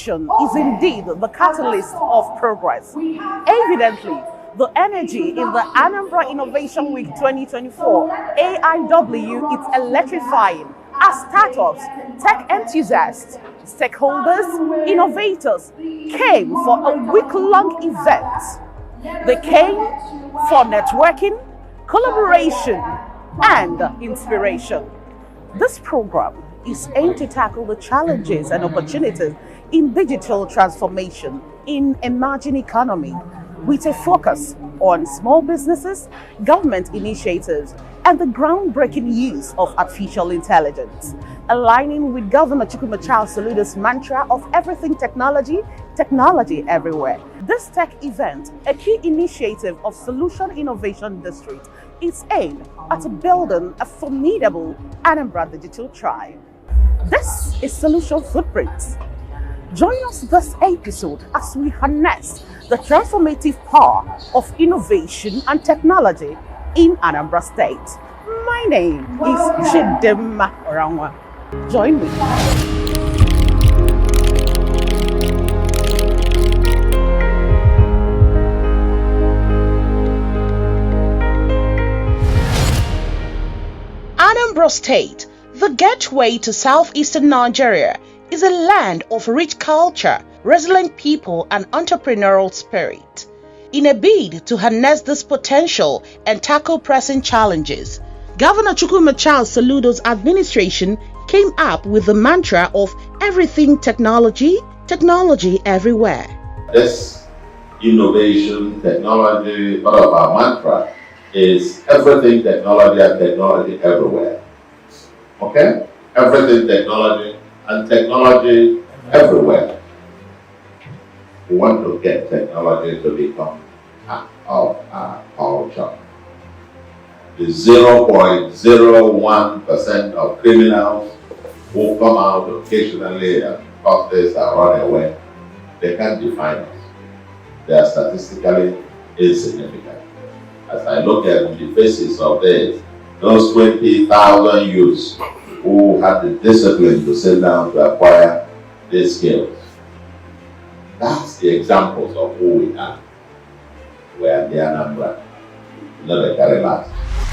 innovation is indeed the catalyst of progress. Evidently, the energy in the Anambra Innovation Week 2024 AIW is electrifying as startups, tech enthusiasts, stakeholders, innovators came for a week-long event. They came for networking, collaboration, and inspiration. This program is aimed to tackle the challenges and opportunities in digital transformation in emerging economy, with a focus on small businesses, government initiatives, and the groundbreaking use of artificial intelligence, aligning with Governor Soludo's mantra of everything technology, technology everywhere. This tech event, a key initiative of Solution Innovation District, is aimed at building a formidable Anambra digital tribe. This is Solution Footprints. Join us this episode as we harness the transformative power of innovation and technology in Anambra State. My name is Chidema Orangwa. Join me. Anambra State, the gateway to southeastern Nigeria, is a land of rich culture, resilient people, and entrepreneurial spirit. In a bid to harness this potential and tackle pressing challenges, Governor Soludo's administration came up with the mantra of everything technology, technology everywhere. This innovation, technology, part of our mantra is everything technology and technology everywhere. Okay? Everything technology and technology everywhere. We want to get technology to become part of our culture. The 0.01% of criminals who come out occasionally and cause this and run away, they can't define us. They are statistically insignificant. As I look at the faces of those 20,000 youths who had the discipline to sit down to acquire these skills, that's the examples of who we are. We are the Anambra, not the Karalas.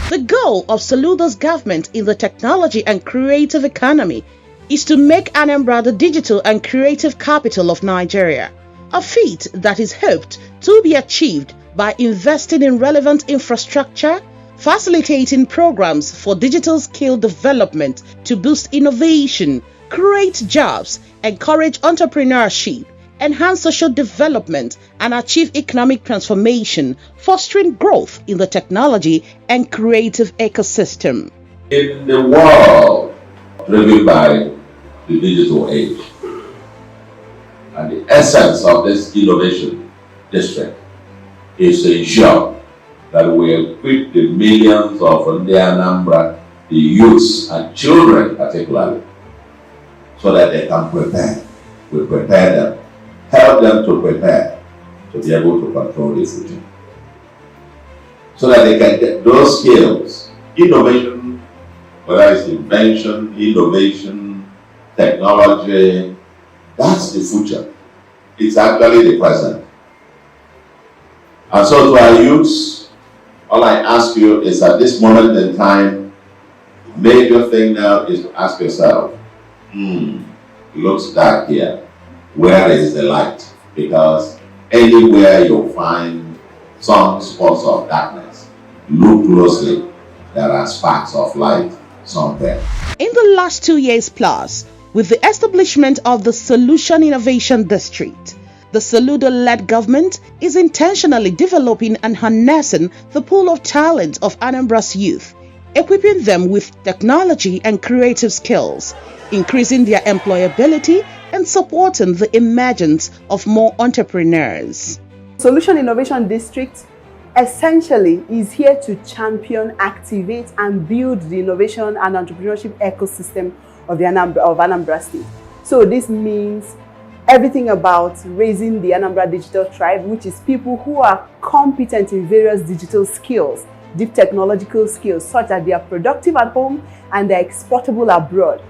The goal of Soludo's government in the technology and creative economy is to make Anambra the digital and creative capital of Nigeria, a feat that is hoped to be achieved by investing in relevant infrastructure, facilitating programs for digital skill development to boost innovation, create jobs, encourage entrepreneurship, enhance social development, and achieve economic transformation, fostering growth in the technology and creative ecosystem. In the world driven by the digital age, and the essence of this innovation district is to ensure that we equip the millions of Anambra, the youths and children particularly, so that they can prepare. We prepare them, help them to prepare to be able to control the future. So that they can get those skills, innovation, whether it's invention, innovation, technology, that's the future. It's actually the present. And so to our youths, all I ask you is at this moment in time, major thing now is to ask yourself, it looks dark here. Where is the light? Because anywhere you'll find some spots of darkness, look closely. There are sparks of light somewhere. In the last 2 years plus, with the establishment of the Solution Innovation District, the Soludo-led government is intentionally developing and harnessing the pool of talent of Anambra's youth, equipping them with technology and creative skills, increasing their employability and supporting the emergence of more entrepreneurs. Solution Innovation District essentially is here to champion, activate, and build the innovation and entrepreneurship ecosystem of Anambra State. So this means everything about raising the Anambra digital tribe, which is people who are competent in various digital skills, deep technological skills, such that they are productive at home and they're exportable abroad.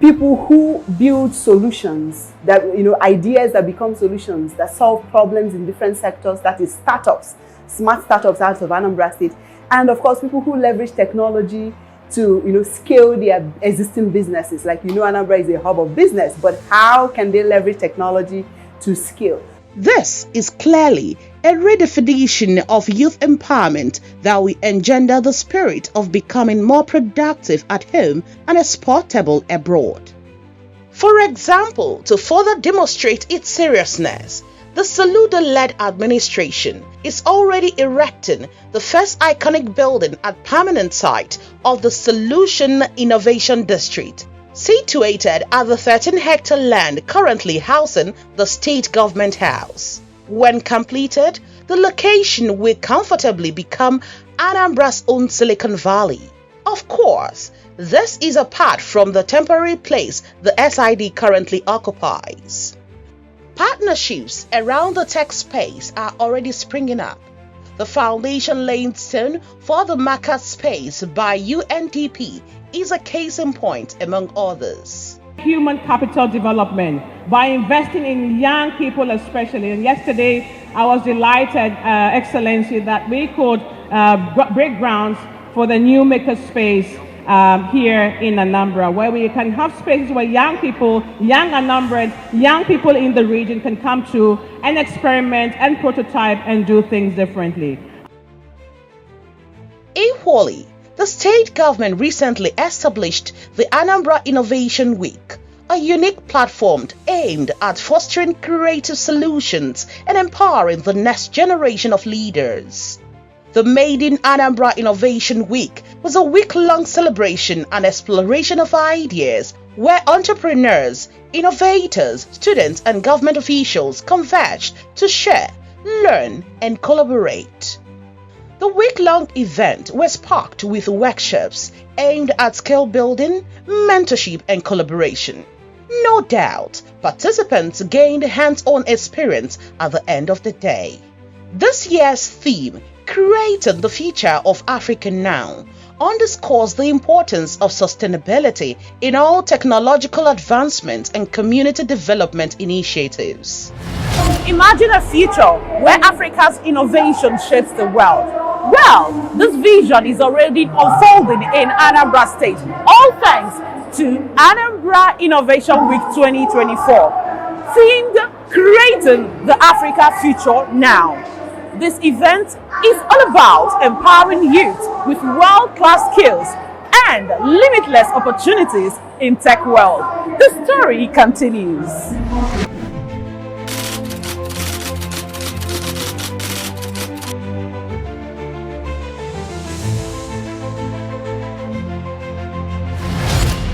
people who build solutions, that, ideas that become solutions, that solve problems in different sectors, that is startups, smart startups out of Anambra State. And of course, people who leverage technology to, scale their existing businesses. Like, Anambra is a hub of business, but how can they leverage technology to scale? This is clearly a redefinition of youth empowerment that will engender the spirit of becoming more productive at home and exportable abroad. For example, to further demonstrate its seriousness, the Soludo-led administration is already erecting the first iconic building at permanent site of the Solution Innovation District, situated at the 13-hectare land currently housing the state government house. When completed, the location will comfortably become Anambra's own Silicon Valley. Of course, this is apart from the temporary place the SID currently occupies. Partnerships around the tech space are already springing up. The foundation laying stone for the market space by UNDP is a case in point among others. Human capital development by investing in young people especially. And yesterday I was delighted, Excellency, that we could break grounds for the new maker space here in Anambra, where we can have spaces where young people, young Anambrans, young people in the region can come to and experiment and prototype and do things differently. Equally, the state government recently established the Anambra Innovation Week, a unique platform aimed at fostering creative solutions and empowering the next generation of leaders. The Made in Anambra Innovation Week was a week-long celebration and exploration of ideas where entrepreneurs, innovators, students, and government officials converged to share, learn, and collaborate. The week-long event was packed with workshops aimed at skill building, mentorship, and collaboration. No doubt, participants gained hands-on experience at the end of the day. This year's theme, Creating the Future of Africa Now, underscores the importance of sustainability in all technological advancements and community development initiatives. Imagine a future where Africa's innovation shapes the world. Well, this vision is already unfolding in Anambra State, all thanks to Anambra Innovation Week 2024, themed Creating the Africa Future Now. This event is all about empowering youth with world-class skills and limitless opportunities in tech world. The story continues.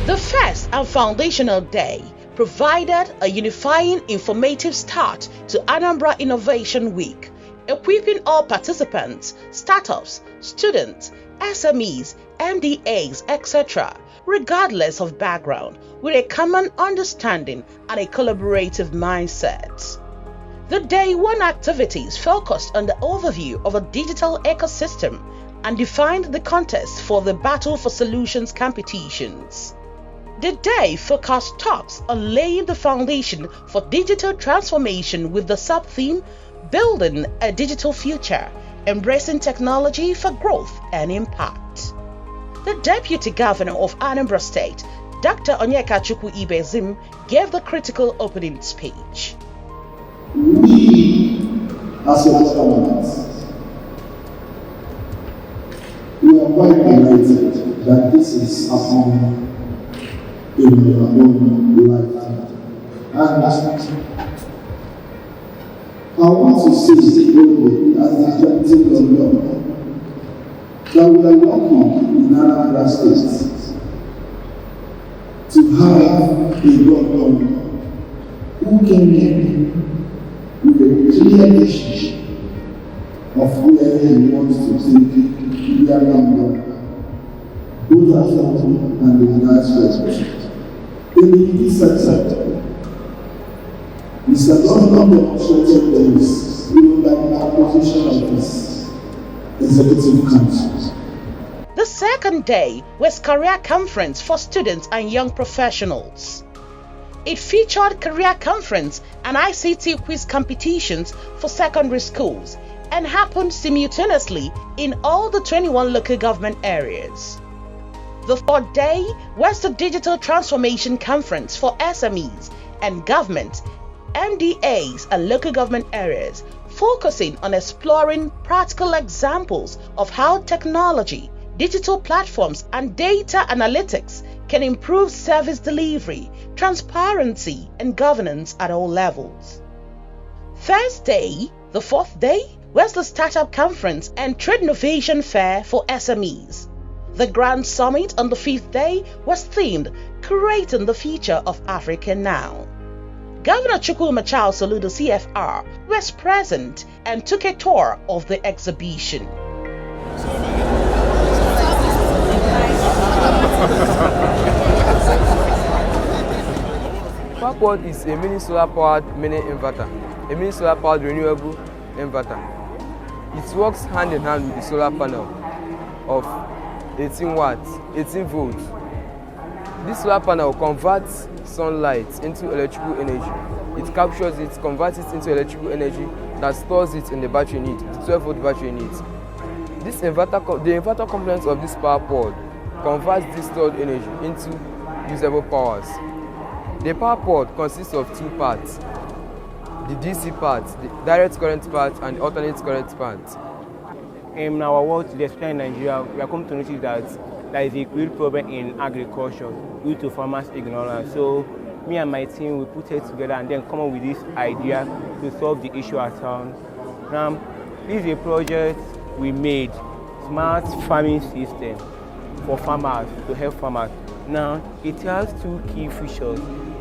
The first and foundational day provided a unifying informative start to Anambra Innovation Week, equipping all participants, startups, students, SMEs, MDAs, etc., regardless of background, with a common understanding and a collaborative mindset. The Day 1 activities focused on the overview of a digital ecosystem and defined the context for the Battle for Solutions competitions. The day focused talks on laying the foundation for digital transformation with the sub-theme Building a Digital Future, Embracing Technology for Growth and Impact. The Deputy Governor of Anambra State, Dr. Onyekachukwu Ibezim, gave the critical opening speech. We, as a government, we are quite delighted that this is happening in your own lifetime. And I want to say boldly as the Deputy Governor that we are lucky in Anambra State to have a governor who came in with a clear vision of where he wants to take the Anambra, both at home and in diaspora. In the defense sector, Mr. Governor demonstrated this even by the acquisition of this executive council. The Second day was Career Conference for students and young professionals. It featured career conference and ICT quiz competitions for secondary schools and happened simultaneously in all the 21 local government areas. The fourth day was the Digital Transformation Conference for SMEs and government, MDAs and local government areas, focusing on exploring practical examples of how technology, digital platforms and data analytics can improve service delivery, transparency and governance at all levels. Thursday, the fourth day, was the Startup Conference and Trade Innovation Fair for SMEs. The Grand Summit on the fifth day was themed Creating the Future of Africa Now. Governor Chukwuma Soludo CFR was present and took a tour of the exhibition. PowerPod is a mini solar-powered mini inverter, a mini solar-powered renewable inverter. It works hand in hand with the solar panel of 18 watts, 18 volts. This solar panel converts sunlight into electrical energy. It captures it, converts it into electrical energy that stores it in the battery unit, 12-volt battery unit. The inverter components of this PowerPod converts this stored energy into usable powers. The PowerPod consists of two parts: the DC part, the direct current part, and the alternate current part. In our world today, especially in Nigeria, we are coming to notice that there is a real problem in agriculture due to farmers' ignorance. So me and my team, we put it together and then come up with this idea to solve the issue at hand. Now, this is a project we made, smart farming system for farmers, to help farmers. Now, it has two key features,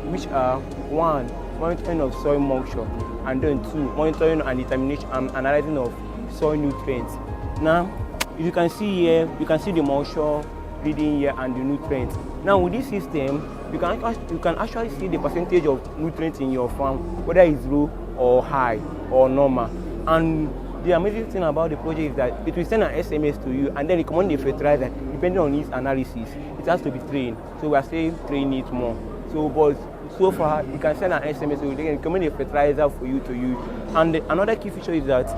which are: one, monitoring of soil moisture, and then two, monitoring and determination and analyzing of soil nutrients. Now, if you can see here, you can see the moisture reading here and the nutrients. Now, with this system, you can actually see the percentage of nutrients in your farm, whether it's low or high or normal. And the amazing thing about the project is that it will send an SMS to you and then recommend the fertilizer depending on its analysis. It has to be trained, so we are saying train it more. But so far, you can send an SMS, so they can recommend a fertilizer for you to use. And another key feature is that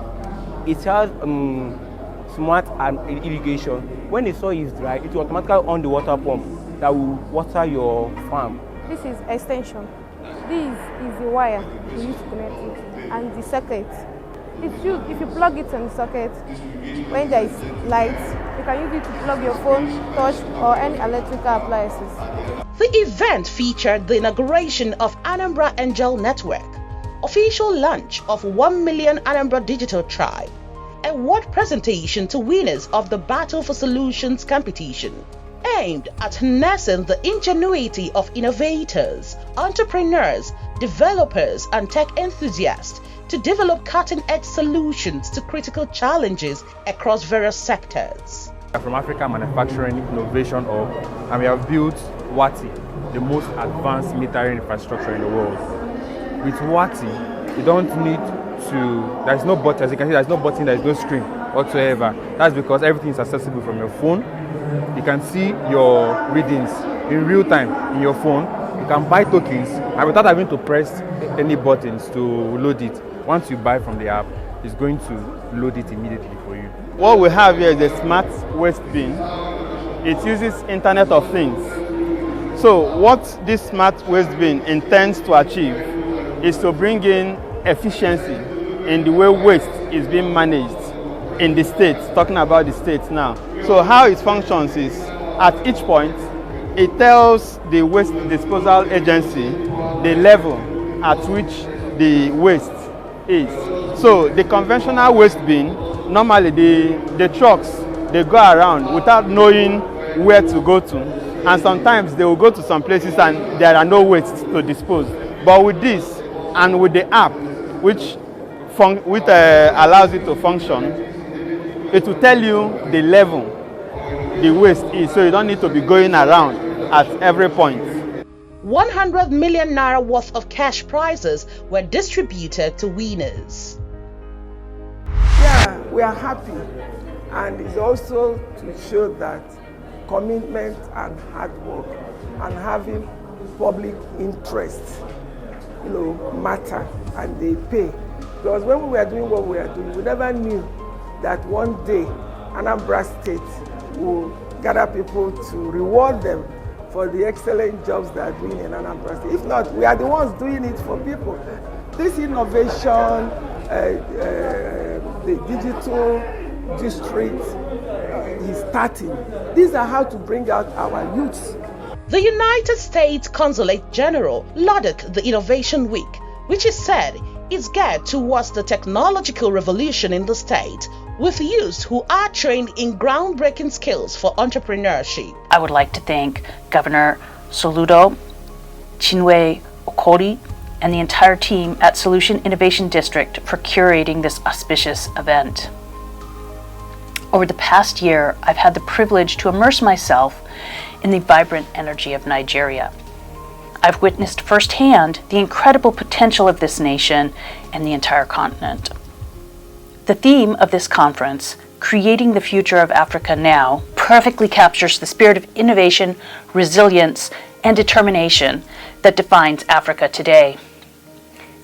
it has smart irrigation. When the soil is dry, it will automatically on the water pump that will water your farm. This is extension. This is the wire you use to connect it, and the socket. If you plug it in the socket, when there is light, you can use it to plug your phone, touch, or any electrical appliances. The event featured the inauguration of Anambra Angel Network, official launch of 1 million Anambra Digital Tribe, award presentation to winners of the Battle for Solutions competition, aimed at harnessing the ingenuity of innovators, entrepreneurs, developers, and tech enthusiasts to develop cutting-edge solutions to critical challenges across various sectors. We are from Africa Manufacturing Innovation Hub, and we have built WATI, the most advanced metering infrastructure in the world. With WATI, you don't need to, there's no button, as you can see, there's no button, there's no screen whatsoever. That's because everything is accessible from your phone. You can see your readings in real time in your phone. You can buy tokens and without having to press any buttons to load it. Once you buy from the app, it's going to load it immediately for you. What we have here is a smart waste bin. It uses Internet of Things. So what this smart waste bin intends to achieve is to bring in efficiency in the way waste is being managed in the states, talking about the states now. So how it functions is, at each point, it tells the waste disposal agency the level at which the waste is. So the conventional waste bin, normally the trucks, they go around without knowing where to go to. And sometimes they will go to some places and there are no waste to dispose. But with this and with the app, which allows it to function, it will tell you the level the waste is, so you don't need to be going around at every point. 100 million naira worth of cash prizes were distributed to winners. Yeah, we are happy, and it's also to show that commitment and hard work and having public interest, matter, and they pay. Because when we were doing what we are doing, we never knew that one day Anambra State will gather people to reward them for the excellent jobs they are doing in Anambra State. If not, we are the ones doing it for people. This innovation, the digital district is starting. These are how to bring out our youths. The United States Consulate General lauded the Innovation Week, which is said is geared towards the technological revolution in the state, with youths who are trained in groundbreaking skills for entrepreneurship. I would like to thank Governor Soludo, Chinwe Okori, and the entire team at Solution Innovation District for curating this auspicious event. Over the past year, I've had the privilege to immerse myself in the vibrant energy of Nigeria. I've witnessed firsthand the incredible potential of this nation and the entire continent. The theme of this conference, Creating the Future of Africa Now, perfectly captures the spirit of innovation, resilience, and determination that defines Africa today.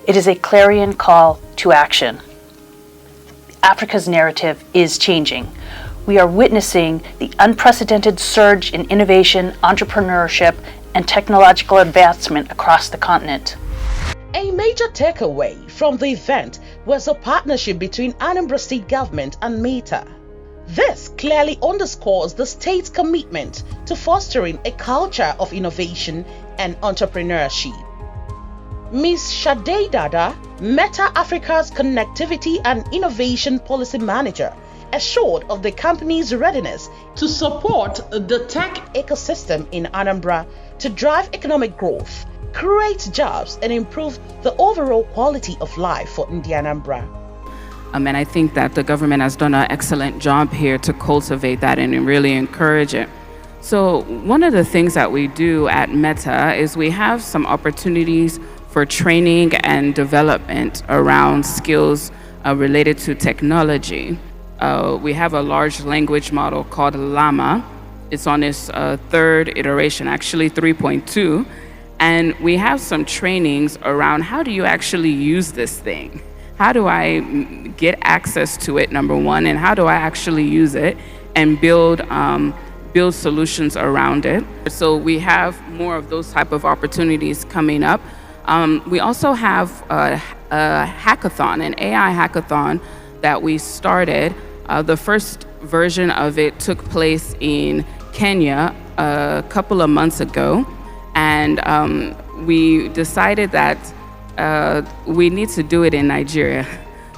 It is a clarion call to action. Africa's narrative is changing. We are witnessing the unprecedented surge in innovation, entrepreneurship, and technological advancement across the continent. A major takeaway from the event was a partnership between Anambra State Government and Meta. This clearly underscores the state's commitment to fostering a culture of innovation and entrepreneurship. Ms. Shade Dada, Meta Africa's Connectivity and Innovation Policy Manager, assured of the company's readiness to support the tech ecosystem in Anambra to drive economic growth, create jobs, and improve the overall quality of life for the Anambra. And I think that the government has done an excellent job here to cultivate that and really encourage it. So one of the things that we do at Meta is we have some opportunities for training and development around skills related to technology. We have a large language model called Llama. It's on its third iteration, actually 3.2. And we have some trainings around how do you actually use this thing? How do I get access to it, number one, and how do I actually use it and build solutions around it? So we have more of those type of opportunities coming up. We also have a hackathon, an AI hackathon that we started. The first version of it took place in Kenya a couple of months ago, and we decided that we need to do it in Nigeria.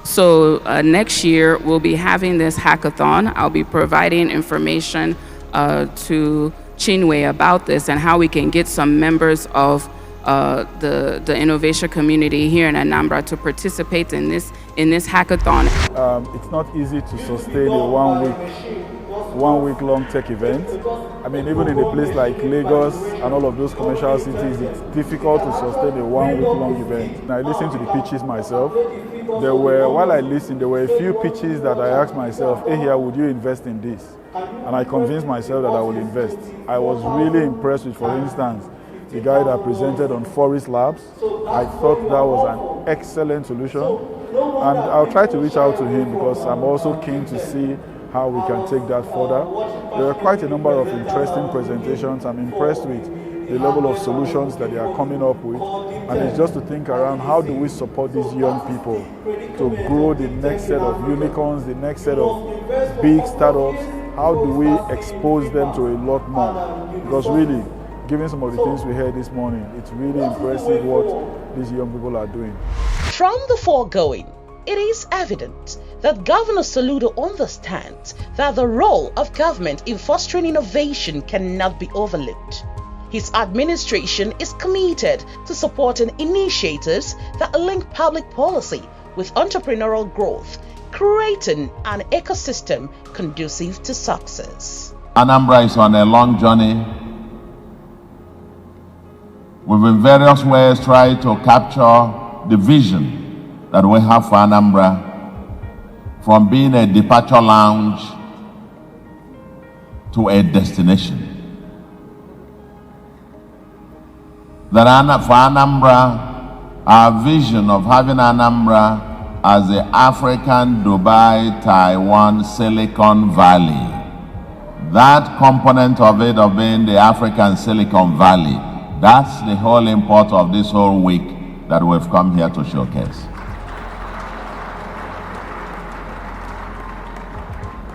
So next year we'll be having this hackathon. I'll be providing information to Chinwe about this and how we can get some members of the innovation community here in Anambra to participate in this hackathon. It's not easy to sustain a one week long tech event. I mean, even in a place like Lagos and all of those commercial cities, it's difficult to sustain a 1 week long event. And I listened to the pitches myself. While I listened, there were a few pitches that I asked myself, hey, here, would you invest in this? And I convinced myself that I would invest. I was really impressed with, for instance, the guy that presented on Forest Labs. I thought that was an excellent solution. And I'll try to reach out to him because I'm also keen to see how we can take that further. There are quite a number of interesting presentations. I'm impressed with the level of solutions that they are coming up with. And it's just to think around how do we support these young people to grow the next set of unicorns, the next set of big startups. How do we expose them to a lot more? Because really, given some of the things we heard this morning, it's really impressive what these young people are doing. From the foregoing, it is evident that Governor Soludo understands that the role of government in fostering innovation cannot be overlooked. His administration is committed to supporting initiatives that link public policy with entrepreneurial growth, creating an ecosystem conducive to success. Anambra is on a long journey. We've in various ways tried to capture the vision that we have for Anambra, from being a departure lounge to a destination. That for Anambra, our vision of having Anambra as the African Dubai, Taiwan, Silicon Valley, that component of it, of being the African Silicon Valley, that's the whole import of this whole week that we've come here to showcase.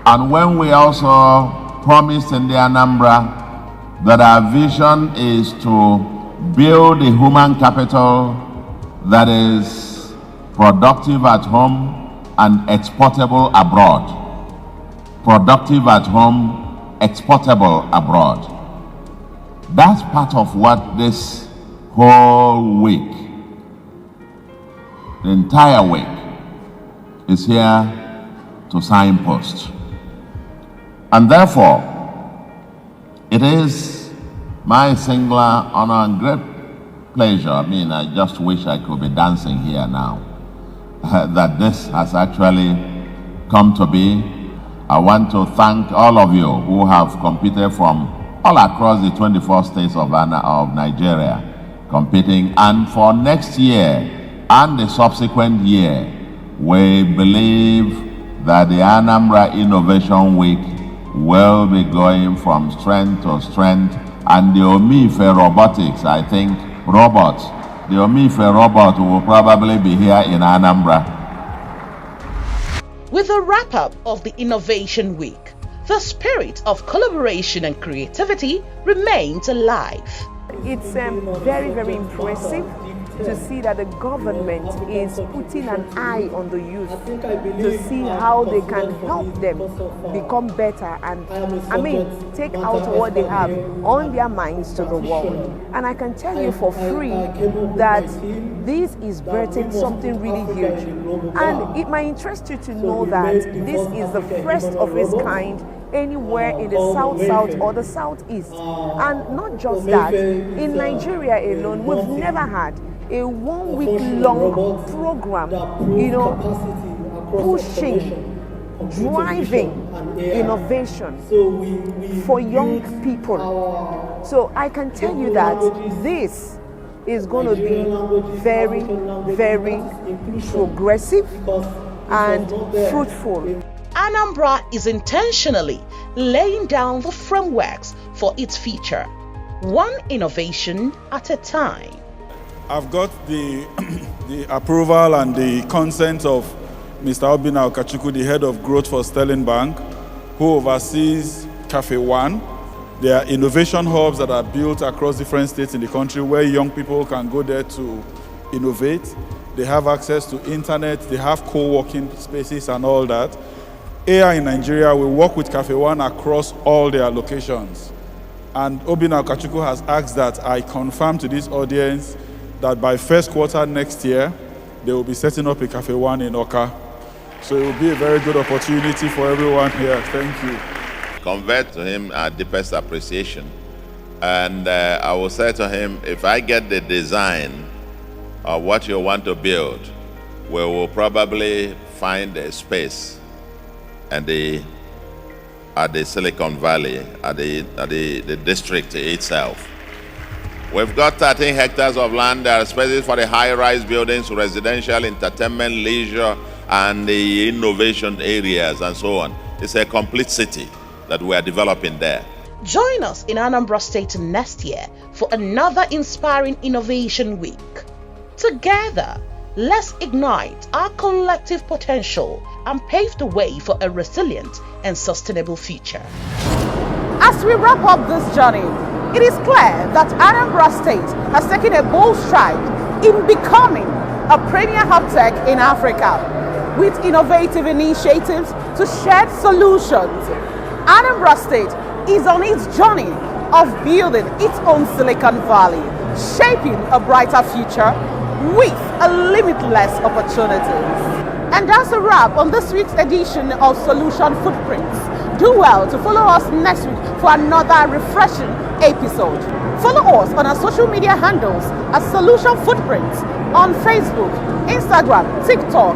And when we also promised in the Anambra that our vision is to build a human capital that is productive at home and exportable abroad. Productive at home, exportable abroad. That's part of what this whole week, the entire week, is here to signpost. And therefore, it is my singular honor and great pleasure, I just wish I could be dancing here now, that this has actually come to be. I want to thank all of you who have competed from all across the 24 states of Nigeria, competing. And for next year and the subsequent year, we believe that the Anambra Innovation Week will be going from strength to strength. And the Omife robotics, I think, the Omife robot will probably be here in Anambra. With the wrap-up of the Innovation Week, the spirit of collaboration and creativity remains alive. It's very, very impressive to see that the government is putting an eye on the youth to see how they can help them become better and, take out what they have on their minds to the world. And I can tell you for free that this is birthing something really huge. And it might interest you to know that this is the first of its kind anywhere in the South or the Southeast. And not just that, in Nigeria alone, we've never had a 1 week long program, pushing, driving innovation for young people. So I can tell you that this is going to be very, very progressive and fruitful. Anambra is intentionally laying down the frameworks for its future, one innovation at a time. I've got the approval and the consent of Mr. Obinna Okachukwu, the head of growth for Sterling Bank, who oversees Cafe One. There are innovation hubs that are built across different states in the country where young people can go there to innovate. They have access to internet, they have co-working spaces and all that. AI in Nigeria will work with Cafe One across all their locations. And Obinna Okachukwu has asked that I confirm to this audience that by first quarter next year, they will be setting up a Cafe One in Oka. So it will be a very good opportunity for everyone here. Thank you. Convey to him our deepest appreciation. And I will say to him, if I get the design of what you want to build, we will probably find a space and at the Silicon Valley, at the district itself. We've got 13 hectares of land. There are spaces for the high-rise buildings, residential, entertainment, leisure, and the innovation areas and so on. It's a complete city that we are developing there. Join us in Anambra State next year for another inspiring Innovation Week. Together, let's ignite our collective potential and pave the way for a resilient and sustainable future. As we wrap up this journey, it is clear that Anambra State has taken a bold stride in becoming a premier hub tech in Africa with innovative initiatives to shared solutions. Anambra State is on its journey of building its own Silicon Valley, shaping a brighter future with limitless opportunities. And that's a wrap on this week's edition of Solution Footprints. Do well to follow us next week for another refreshing episode. Follow us on our social media handles at Solution Footprints on Facebook, Instagram, TikTok,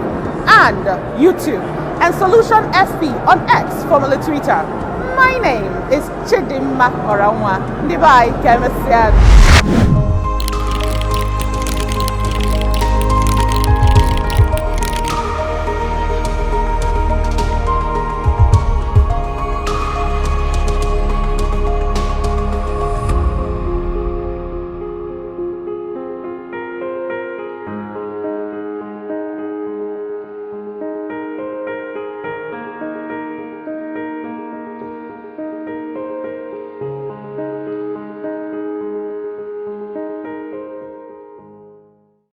and YouTube, and Solution FB on X, formerly Twitter. My name is Chidimma Oranwa. Ndibai Kemesian.